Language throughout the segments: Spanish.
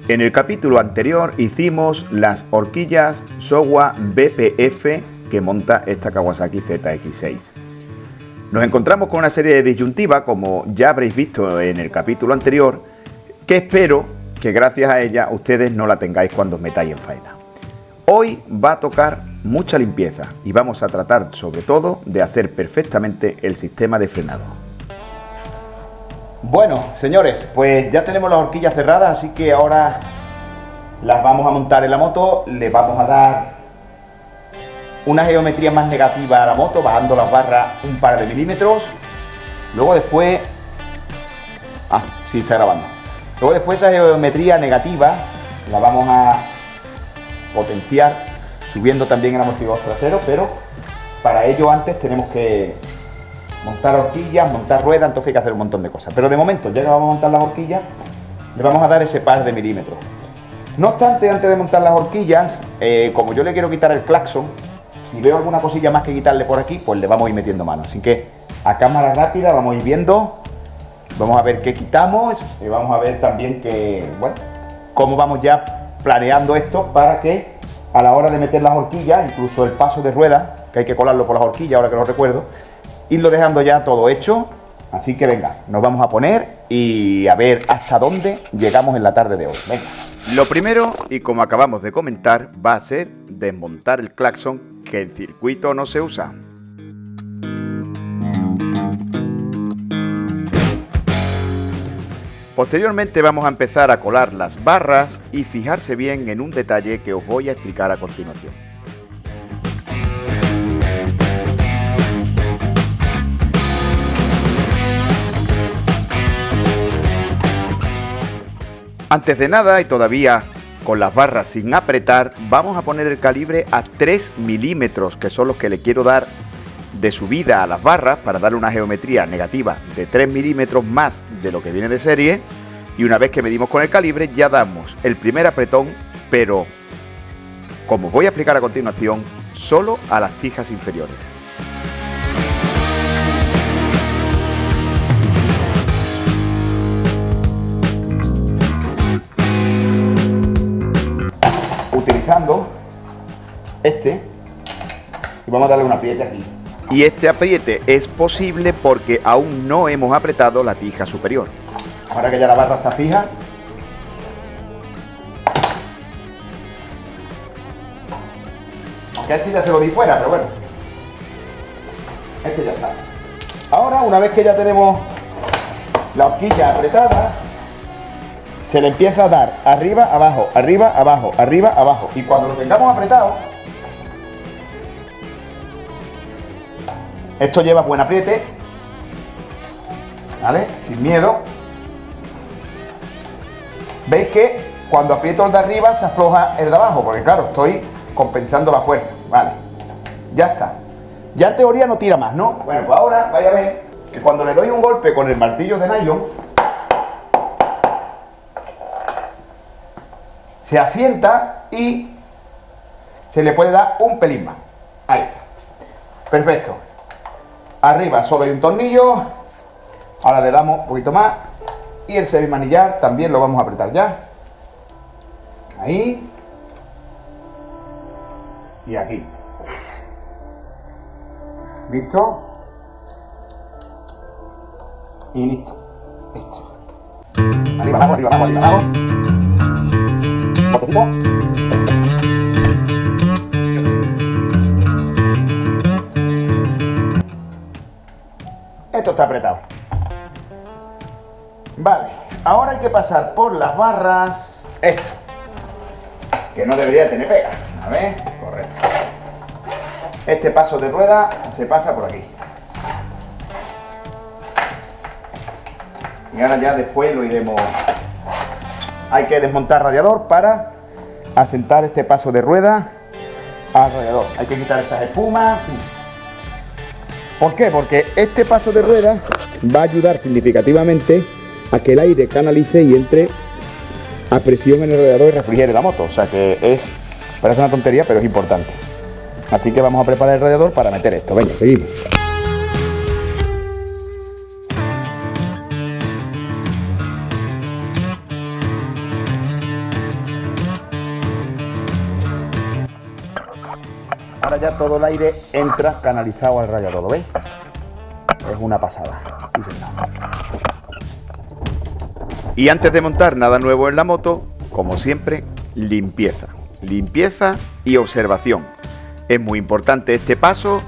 En el capítulo anterior hicimos las horquillas Showa BPF que monta esta Kawasaki ZX6. Nos encontramos con una serie de disyuntivas, como ya habréis visto en el capítulo anterior, que espero que gracias a ella ustedes no la tengáis cuando os metáis en faena. Hoy va a tocar mucha limpieza y vamos a tratar sobre todo de hacer perfectamente el sistema de frenado. Bueno, señores, pues ya tenemos las horquillas cerradas, así que ahora las vamos a montar en la moto. Le vamos a dar una geometría más negativa a la moto, bajando las barras un par de milímetros. Luego después... sí está grabando. Luego después esa geometría negativa la vamos a potenciar subiendo también el amortiguador trasero, pero para ello antes tenemos que montar horquillas, montar ruedas, entonces hay que hacer un montón de cosas. Pero de momento, ya que vamos a montar las horquillas, le vamos a dar ese par de milímetros. No obstante, antes de montar las horquillas, como yo le quiero quitar el claxon, si veo alguna cosilla más que quitarle por aquí, pues le vamos a ir metiendo mano. Así que a cámara rápida vamos a ir viendo, vamos a ver qué quitamos y vamos a ver también que, bueno, cómo vamos ya planeando esto para que a la hora de meter las horquillas, incluso el paso de rueda, que hay que colarlo por las horquillas, ahora que lo recuerdo, irlo dejando ya todo hecho. Así que venga, nos vamos a poner y a ver hasta dónde llegamos en la tarde de hoy. Venga. Lo primero, y como acabamos de comentar, va a ser desmontar el claxon, que en circuito no se usa. Posteriormente vamos a empezar a colar las barras y fijarse bien en un detalle que os voy a explicar a continuación. Antes de nada, y todavía con las barras sin apretar, vamos a poner el calibre a 3 milímetros, que son los que le quiero dar de subida a las barras para darle una geometría negativa de 3 milímetros más de lo que viene de serie. Y una vez que medimos con el calibre ya damos el primer apretón, pero como voy a explicar a continuación, solo a las tijas inferiores. Utilizando este, y vamos a darle un apriete aquí. Y este apriete es posible porque aún no hemos apretado la tija superior. Ahora que ya la barra está fija, aunque a este ya se lo di fuera, pero bueno, este ya está. Ahora, una vez que ya tenemos la horquilla apretada, se le empieza a dar arriba, abajo, arriba, abajo, arriba, abajo. Y cuando lo tengamos apretado, esto lleva buen apriete, ¿vale? Sin miedo. Veis que cuando aprieto el de arriba se afloja el de abajo, porque claro, estoy compensando la fuerza, ¿vale? Ya está. Ya en teoría no tira más, ¿no? Bueno, pues ahora vaya a ver que cuando le doy un golpe con el martillo de nylon, se asienta y se le puede dar un pelín más. Ahí está. Perfecto. Arriba solo hay un tornillo. Ahora le damos un poquito más. Y el semimanillar también lo vamos a apretar ya. Ahí. Y aquí. ¿Listo? Y listo. Listo. Arriba, abajo, arriba, abajo, arriba, abajo. Botecito. Esto está apretado. Vale, ahora hay que pasar por las barras. Esto, que no debería tener pega. A ver, correcto. Este paso de rueda se pasa por aquí. Y ahora ya después lo iremos. Hay que desmontar radiador para asentar este paso de rueda al radiador. Hay que quitar estas espumas. ¿Por qué? Porque este paso de rueda va a ayudar significativamente a que el aire canalice y entre a presión en el radiador y refrigere la moto. O sea que parece una tontería, pero es importante. Así que vamos a preparar el radiador para meter esto. Venga, seguimos. ahora ya todo el aire entra canalizado al radiador, ¿lo veis? Es una pasada, sí señor. Y antes de montar nada nuevo en la moto, como siempre, limpieza. Limpieza y observación. Es muy importante este paso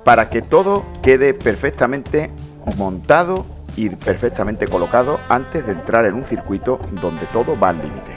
para que todo quede perfectamente montado y perfectamente colocado antes de entrar en un circuito donde todo va al límite.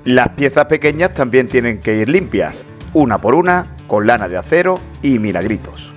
Las piezas pequeñas también tienen que ir limpias, una por una, con lana de acero y milagritos.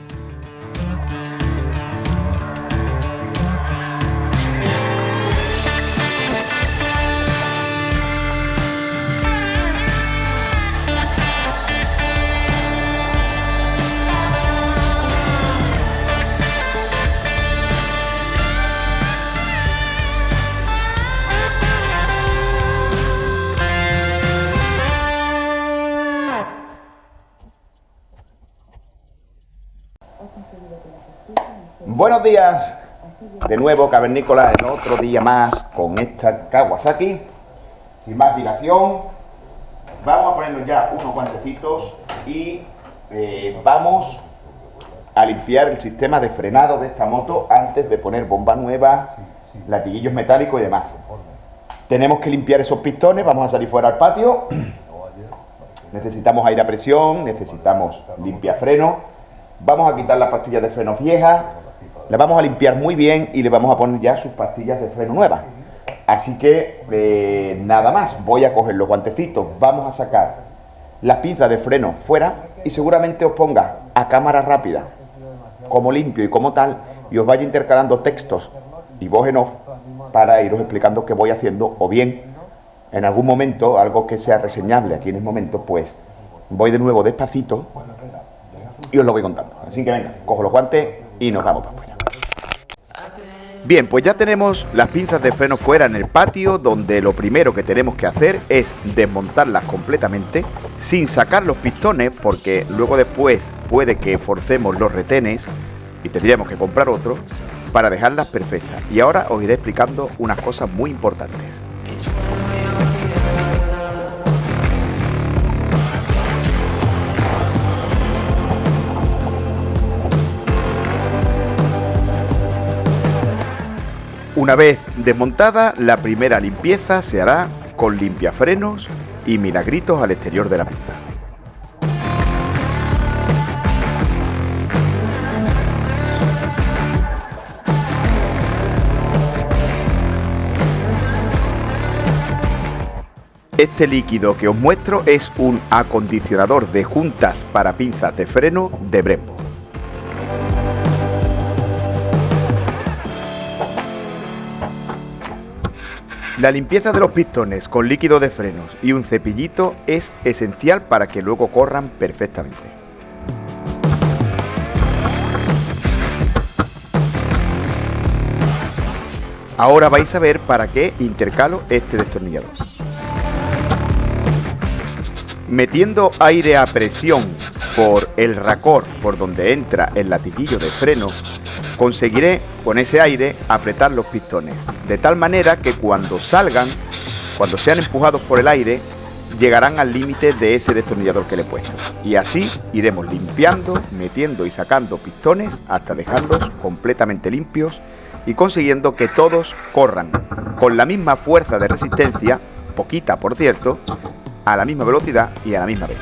Buenos días, de nuevo cavernícolas, en otro día más con esta Kawasaki. Sin más dilación, vamos a ponernos ya unos guantecitos y vamos a limpiar el sistema de frenado de esta moto antes de poner bomba nueva, latiguillos metálicos y demás. Tenemos que limpiar esos pistones, vamos a salir fuera al patio. Necesitamos aire a presión, necesitamos limpiafreno. Vamos a quitar las pastillas de freno viejas, las vamos a limpiar muy bien y le vamos a poner ya sus pastillas de freno nuevas. Así que nada más, voy a coger los guantecitos, vamos a sacar las pinzas de freno fuera y seguramente os ponga a cámara rápida como limpio y como tal y os vaya intercalando textos y voz en off para iros explicando qué voy haciendo, o bien en algún momento, algo que sea reseñable aquí en el momento, pues voy de nuevo despacito y os lo voy contando. Así que venga, cojo los guantes y nos vamos para afuera. Bien, pues ya tenemos las pinzas de freno fuera en el patio, donde lo primero que tenemos que hacer es desmontarlas completamente sin sacar los pistones, porque luego después puede que forcemos los retenes y tendríamos que comprar otro para dejarlas perfectas. Y ahora os iré explicando unas cosas muy importantes. Una vez desmontada, la primera limpieza se hará con limpiafrenos y milagritos al exterior de la pinza. Este líquido que os muestro es un acondicionador de juntas para pinzas de freno de Brembo. La limpieza de los pistones con líquido de frenos y un cepillito es esencial para que luego corran perfectamente. Ahora vais a ver para qué intercalo este destornillador. Metiendo aire a presión por el racor por donde entra el latiguillo de freno, conseguiré con ese aire apretar los pistones, de tal manera que cuando salgan, cuando sean empujados por el aire, llegarán al límite de ese destornillador que le he puesto. Y así iremos limpiando, metiendo y sacando pistones hasta dejarlos completamente limpios y consiguiendo que todos corran con la misma fuerza de resistencia, poquita por cierto, a la misma velocidad y a la misma vez.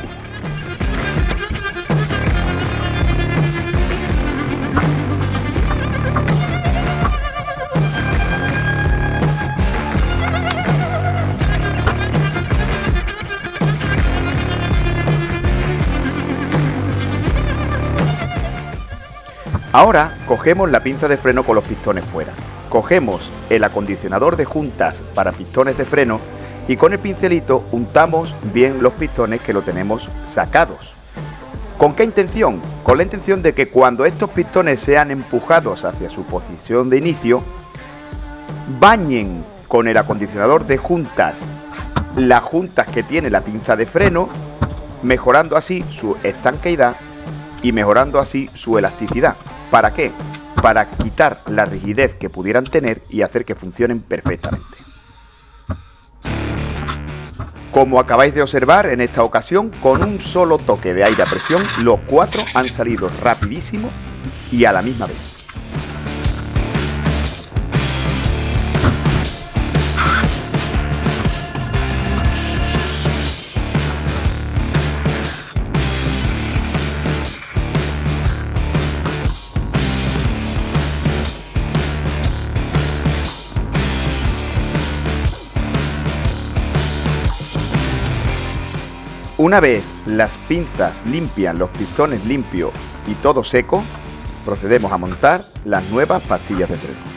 Ahora cogemos la pinza de freno con los pistones fuera, cogemos el acondicionador de juntas para pistones de freno y con el pincelito untamos bien los pistones que lo tenemos sacados. ¿Con qué intención? Con la intención de que cuando estos pistones sean empujados hacia su posición de inicio, bañen con el acondicionador de juntas las juntas que tiene la pinza de freno, mejorando así su estanqueidad y mejorando así su elasticidad. ¿Para qué? Para quitar la rigidez que pudieran tener y hacer que funcionen perfectamente. Como acabáis de observar, en esta ocasión, con un solo toque de aire a presión, los 4 han salido rapidísimo y a la misma vez. Una vez las pinzas limpian los pistones limpios y todo seco, procedemos a montar las nuevas pastillas de freno.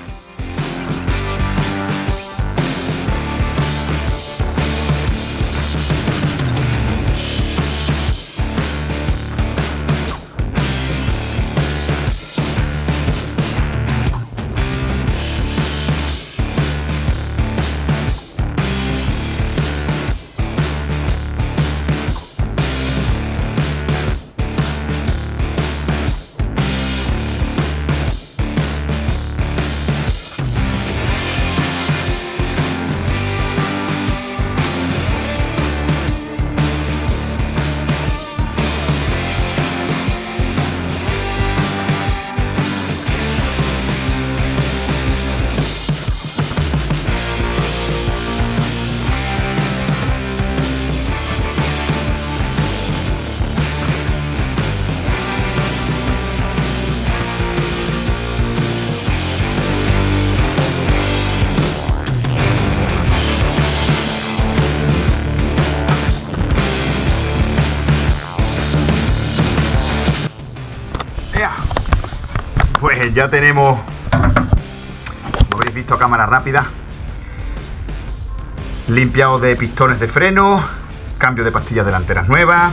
Pues ya tenemos, como habéis visto a cámara rápida, limpiado de pistones de freno, cambio de pastillas delanteras nuevas,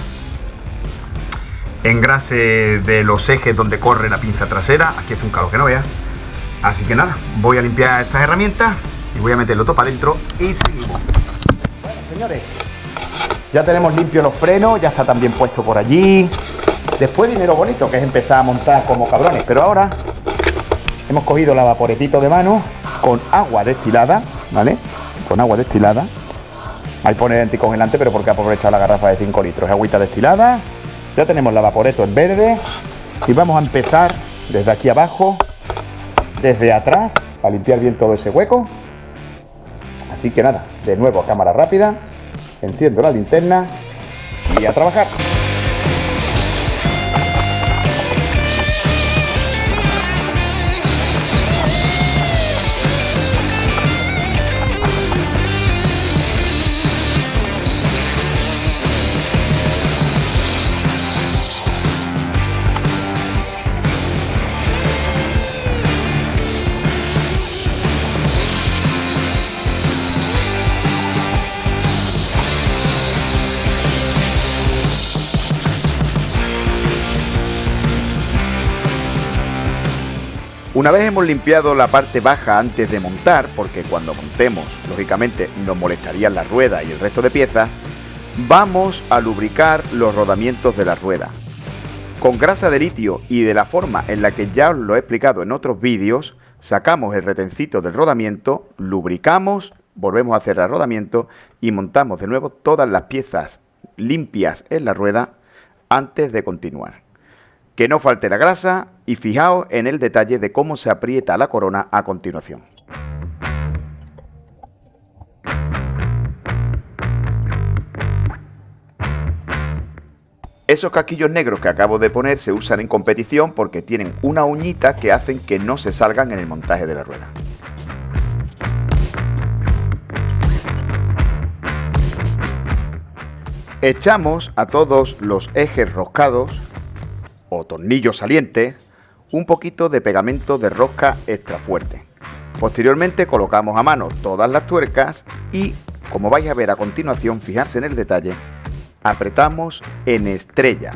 engrase de los ejes donde corre la pinza trasera. Aquí es un calor que no veas. Así que nada, voy a limpiar estas herramientas y voy a meterlo todo para adentro y seguimos. Bueno, señores, ya tenemos limpios los frenos, ya está también puesto por allí. Después viene lo bonito, que es empezar a montar como cabrones. Pero ahora hemos cogido la vaporetito de mano con agua destilada, ¿vale? Con agua destilada. Ahí pone el anticongelante, pero porque ha aprovechado la garrafa de 5 litros. Agüita destilada. Ya tenemos la vaporeto en verde. Y vamos a empezar desde aquí abajo, desde atrás, para limpiar bien todo ese hueco. Así que nada, de nuevo a cámara rápida. Enciendo la linterna y a trabajar. Una vez hemos limpiado la parte baja antes de montar, porque cuando montemos, lógicamente nos molestarían la rueda y el resto de piezas, vamos a lubricar los rodamientos de la rueda. Con grasa de litio y de la forma en la que ya os lo he explicado en otros vídeos, sacamos el retencito del rodamiento, lubricamos, volvemos a cerrar el rodamiento y montamos de nuevo todas las piezas limpias en la rueda antes de continuar. Que no falte la grasa y fijaos en el detalle de cómo se aprieta la corona a continuación. Esos casquillos negros que acabo de poner se usan en competición porque tienen una uñita que hacen que no se salgan en el montaje de la rueda. Echamos a todos los ejes roscados o tornillos salientes un poquito de pegamento de rosca extra fuerte. Posteriormente colocamos a mano todas las tuercas y como vais a ver a continuación, fijarse en el detalle, apretamos en estrella.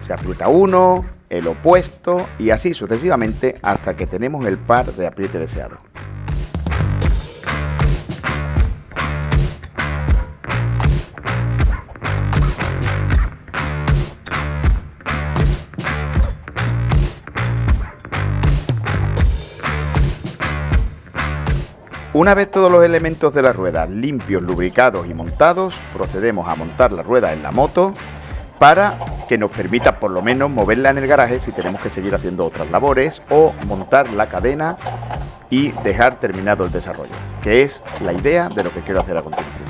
Se aprieta uno, el opuesto y así sucesivamente hasta que tenemos el par de apriete deseado. Una vez todos los elementos de la rueda limpios, lubricados y montados, procedemos a montar la rueda en la moto para que nos permita por lo menos moverla en el garaje si tenemos que seguir haciendo otras labores o montar la cadena y dejar terminado el desarrollo, que es la idea de lo que quiero hacer a continuación.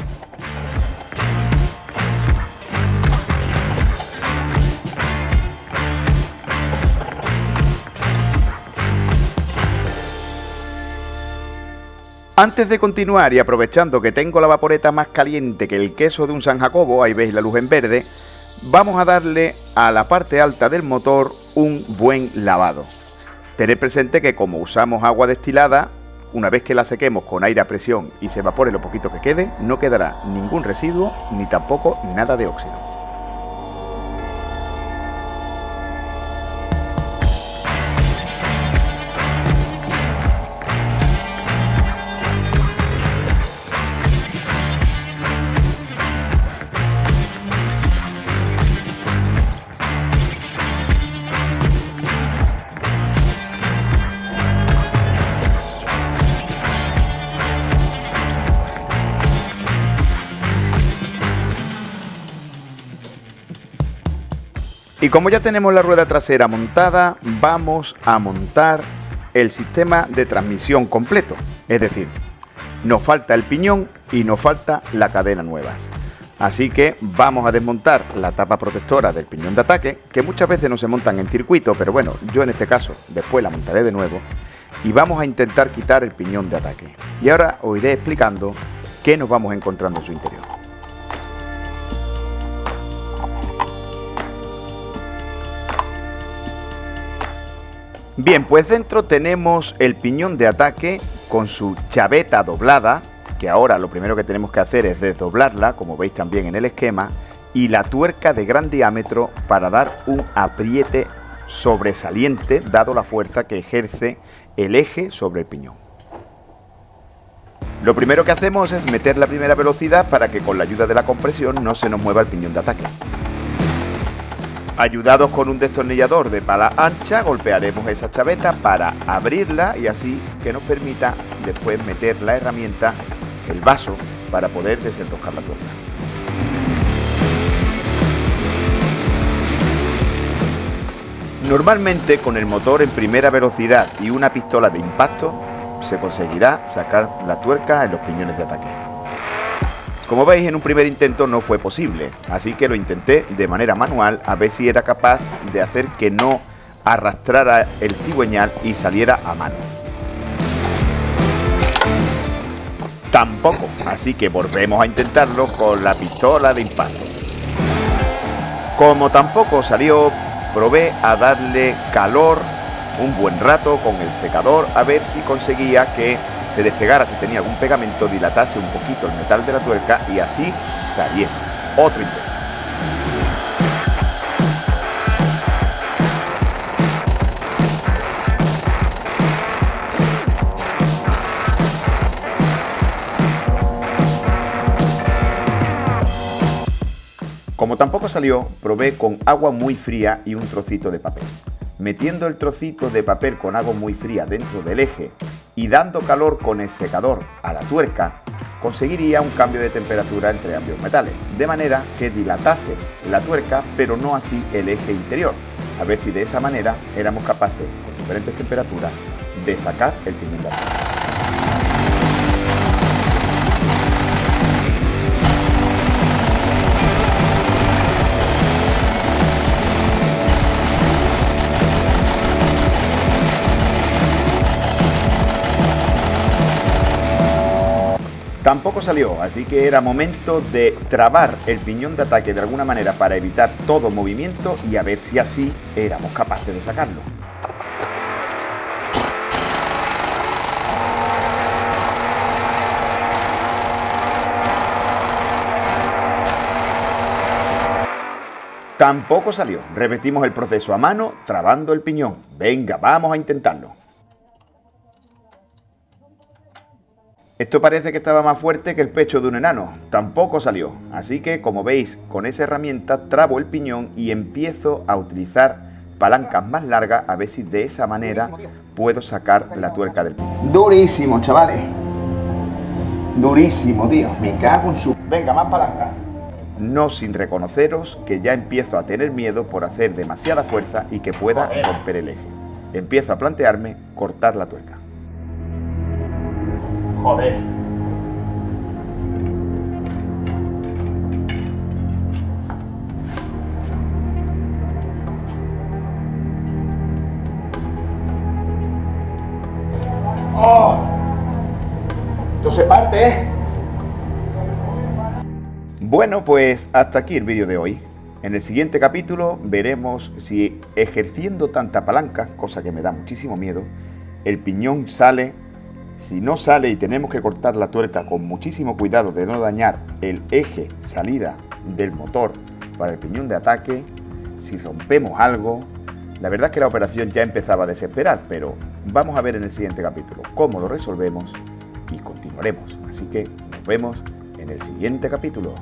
Antes de continuar y aprovechando que tengo la vaporeta más caliente que el queso de un San Jacobo, ahí veis la luz en verde, vamos a darle a la parte alta del motor un buen lavado. Tened presente que como usamos agua destilada, una vez que la sequemos con aire a presión y se evapore lo poquito que quede, no quedará ningún residuo ni tampoco nada de óxido. Y como ya tenemos la rueda trasera montada, vamos a montar el sistema de transmisión completo. Es decir, nos falta el piñón y nos falta la cadena nuevas. Así que vamos a desmontar la tapa protectora del piñón de ataque, que muchas veces no se montan en circuito, pero bueno, yo en este caso después la montaré de nuevo. Y vamos a intentar quitar el piñón de ataque. Y ahora os iré explicando qué nos vamos encontrando en su interior. Bien, pues dentro tenemos el piñón de ataque con su chaveta doblada, que ahora lo primero que tenemos que hacer es desdoblarla, como veis también en el esquema, y la tuerca de gran diámetro para dar un apriete sobresaliente, dado la fuerza que ejerce el eje sobre el piñón. Lo primero que hacemos es meter la primera velocidad para que con la ayuda de la compresión no se nos mueva el piñón de ataque. Ayudados con un destornillador de pala ancha, golpearemos esa chaveta para abrirla y así que nos permita después meter la herramienta, el vaso, para poder desenroscar la tuerca. Normalmente con el motor en primera velocidad y una pistola de impacto se conseguirá sacar la tuerca en los piñones de ataque. Como veis, en un primer intento no fue posible, así que lo intenté de manera manual a ver si era capaz de hacer que no arrastrara el cigüeñal y saliera a mano. Tampoco, así que volvemos a intentarlo con la pistola de impacto. Como tampoco salió, probé a darle calor un buen rato con el secador a ver si conseguía que se despegara, si tenía algún pegamento, dilatase un poquito el metal de la tuerca y así saliese. Otro intento. Como tampoco salió, probé con agua muy fría y un trocito de papel. Metiendo el trocito de papel con agua muy fría dentro del eje y dando calor con el secador a la tuerca, conseguiría un cambio de temperatura entre ambos metales, de manera que dilatase la tuerca, pero no así el eje interior. A ver si de esa manera éramos capaces, con diferentes temperaturas, de sacar el piñón de ataque. Tampoco salió, así que era momento de trabar el piñón de ataque de alguna manera para evitar todo movimiento y a ver si así éramos capaces de sacarlo. Tampoco salió. Repetimos el proceso a mano, trabando el piñón. Venga, vamos a intentarlo. Esto parece que estaba más fuerte que el pecho de un enano. Tampoco salió. Así que, como veis, con esa herramienta trabo el piñón y empiezo a utilizar palancas más largas a ver si de esa manera puedo sacar la tuerca del piñón. Durísimo, chavales. Durísimo, tío. Me cago en su... Venga, más palanca. No sin reconoceros que ya empiezo a tener miedo por hacer demasiada fuerza y que pueda romper el eje. Empiezo a plantearme cortar la tuerca. Joder. ¡Oh! Esto se parte, ¿eh? Bueno, pues hasta aquí el vídeo de hoy. En el siguiente capítulo veremos si ejerciendo tanta palanca, cosa que me da muchísimo miedo, el piñón sale. Si no sale y tenemos que cortar la tuerca con muchísimo cuidado de no dañar el eje salida del motor para el piñón de ataque, si rompemos algo, la verdad es que la operación ya empezaba a desesperar, pero vamos a ver en el siguiente capítulo cómo lo resolvemos y continuaremos. Así que nos vemos en el siguiente capítulo.